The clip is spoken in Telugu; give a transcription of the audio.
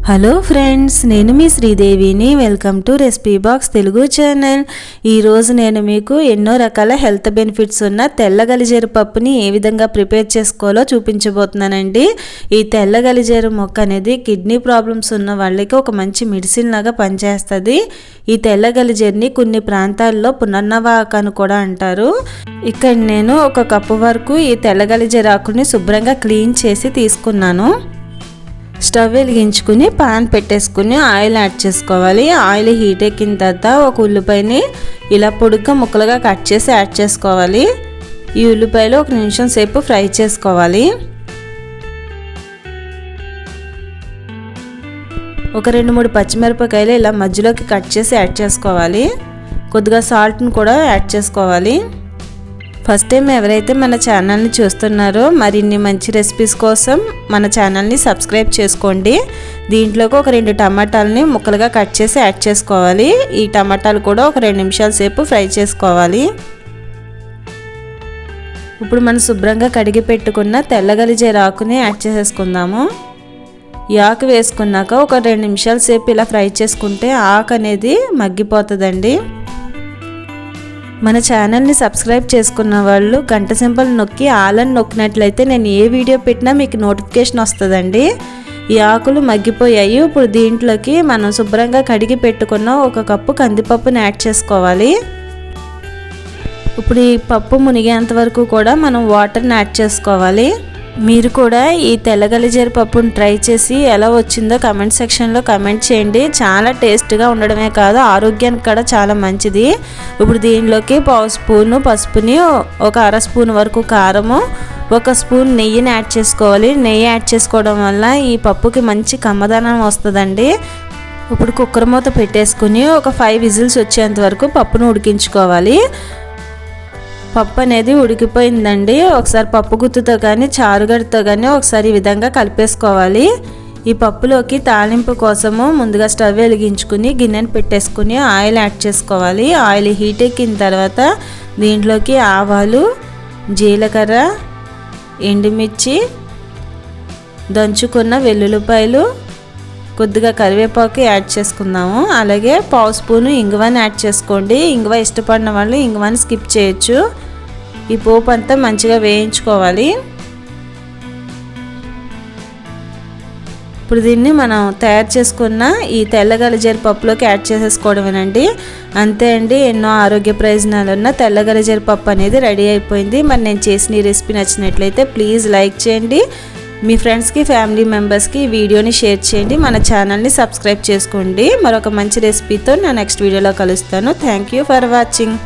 హలో ఫ్రెండ్స్, నేను మీ శ్రీదేవిని. Welcome to recipe box Telugu channel. ఈరోజు నేను మీకు ఎన్నో రకాల హెల్త్ బెనిఫిట్స్ ఉన్న తెల్ల గలిజేరు పప్పుని ఏ విధంగా ప్రిపేర్ చేసుకోవాలో చూపించబోతున్నానండి. ఈ తెల్ల గలిజేరు మొక్క అనేది కిడ్నీ ప్రాబ్లమ్స్ ఉన్న వాళ్ళకి ఒక మంచి మెడిసిన్ లాగా పనిచేస్తుంది. ఈ తెల్ల గలిజేరుని కొన్ని ప్రాంతాల్లో పునర్నవాకను కూడా అంటారు. ఇక్కడ నేను ఒక కప్పు వరకు ఈ తెల్ల గలిజేరు ఆకుని శుభ్రంగా క్లీన్ చేసి తీసుకున్నాను. స్టవ్ వెలిగించుకుని పాన్ పెట్టేసుకుని ఆయిల్ యాడ్ చేసుకోవాలి. ఆయిల్ హీట్ ఎక్కిన తర్వాత ఒక ఉల్లిపాయని ఇలా పొడుగ్గా ముక్కలుగా కట్ చేసి యాడ్ చేసుకోవాలి. ఈ ఉల్లిపాయలు 1 నిమిషం సేపు ఫ్రై చేసుకోవాలి. ఒక 2-3 పచ్చిమిరపకాయలు ఇలా మధ్యలోకి కట్ చేసి యాడ్ చేసుకోవాలి. కొద్దిగా సాల్ట్ని కూడా యాడ్ చేసుకోవాలి. ఫస్ట్ టైం ఎవరైతే మన ఛానల్ని చూస్తున్నారో మరిన్ని మంచి రెసిపీస్ కోసం మన ఛానల్ని సబ్స్క్రైబ్ చేసుకోండి. దీంట్లోకి ఒక 2 టమాటాలని ముక్కలుగా కట్ చేసి యాడ్ చేసుకోవాలి. ఈ టమాటాలు కూడా ఒక 2 నిమిషాల సేపు ఫ్రై చేసుకోవాలి. ఇప్పుడు మనం శుభ్రంగా కడిగి పెట్టుకున్న తెల్ల గలిజేరు ఆకుని యాడ్ చేసేసుకుందాము. ఈ ఆకు వేసుకున్నాక ఒక 2 నిమిషాల సేపు ఇలా ఫ్రై చేసుకుంటే ఆకు అనేది మగ్గిపోతుందండి. మన ఛానల్ని సబ్స్క్రైబ్ చేసుకున్న వాళ్ళు గంట సింబల్ నొక్కి ఆల్ అని నొక్కినట్లయితే నేను ఏ వీడియో పెట్టినా మీకు నోటిఫికేషన్ వస్తుందండి. ఈ ఆకులు మగ్గిపోయాయి. ఇప్పుడు దీంట్లోకి మనం శుభ్రంగా కడిగి పెట్టుకున్న 1 కప్పు కందిపప్పుని యాడ్ చేసుకోవాలి. ఇప్పుడు ఈ పప్పు మునిగేంత వరకు కూడా మనం వాటర్ని యాడ్ చేసుకోవాలి. మీరు కూడా ఈ తెల్ల గలిజేరు పప్పును ట్రై చేసి ఎలా వచ్చిందో కమెంట్ సెక్షన్లో కమెంట్ చేయండి. చాలా టేస్ట్గా ఉండడమే కాదు, ఆరోగ్యానికి కూడా చాలా మంచిది. ఇప్పుడు దీనిలోకి 1/2 స్పూను పసుపుని, ఒక 1/2 స్పూన్ వరకు కారము, 1 స్పూన్ నెయ్యిని యాడ్ చేసుకోవాలి. నెయ్యి యాడ్ చేసుకోవడం వల్ల ఈ పప్పుకి మంచి కమ్మదనం వస్తుందండి. ఇప్పుడు కుక్కర్ మూత పెట్టేసుకుని ఒక 5 విజిల్స్ వచ్చేంత వరకు పప్పును ఉడికించుకోవాలి. పప్పు అనేది ఉడికిపోయిందండి. ఒకసారి పప్పు గుత్తుతో కానీ చారుగడ్డతో కానీ ఒకసారి ఈ విధంగా కలిపేసుకోవాలి. ఈ పప్పులోకి తాలింపు కోసము ముందుగా స్టవ్ వెలిగించుకుని గిన్నెని పెట్టేసుకుని ఆయిల్ యాడ్ చేసుకోవాలి. ఆయిల్ హీట్ ఎక్కిన తర్వాత దీంట్లోకి ఆవాలు, జీలకర్ర, ఎండుమిర్చి, దంచుకున్న వెల్లుల్లిపాయలు, కొద్దిగా కరివేపాకు యాడ్ చేసుకుందాము. అలాగే 1/2 స్పూను ఇంగువని యాడ్ చేసుకోండి. ఇంగువ ఇష్టపడిన వాళ్ళు ఇంగువని స్కిప్ చేయొచ్చు. ఈ పోపు అంతా మంచిగా వేయించుకోవాలి. ఇప్పుడు దీన్ని మనం తయారు చేసుకున్న ఈ తెల్ల గలిజేరు పప్పులోకి యాడ్ చేసేసుకోవడమేనండి. అంతే అండి, ఎన్నో ఆరోగ్య ప్రయోజనాలు ఉన్న తెల్ల గలిజేరు పప్పు అనేది రెడీ అయిపోయింది. మరి నేను చేసిన ఈ రెసిపీ నచ్చినట్లయితే ప్లీజ్ లైక్ చేయండి. మీ ఫ్రెండ్స్కి, ఫ్యామిలీ మెంబర్స్కి ఈ వీడియోని షేర్ చేయండి. మన ఛానల్ని సబ్స్క్రైబ్ చేసుకోండి. మరొక మంచి రెసిపీతో నా నెక్స్ట్ వీడియోలో కలుస్తాను. Thank you for watching.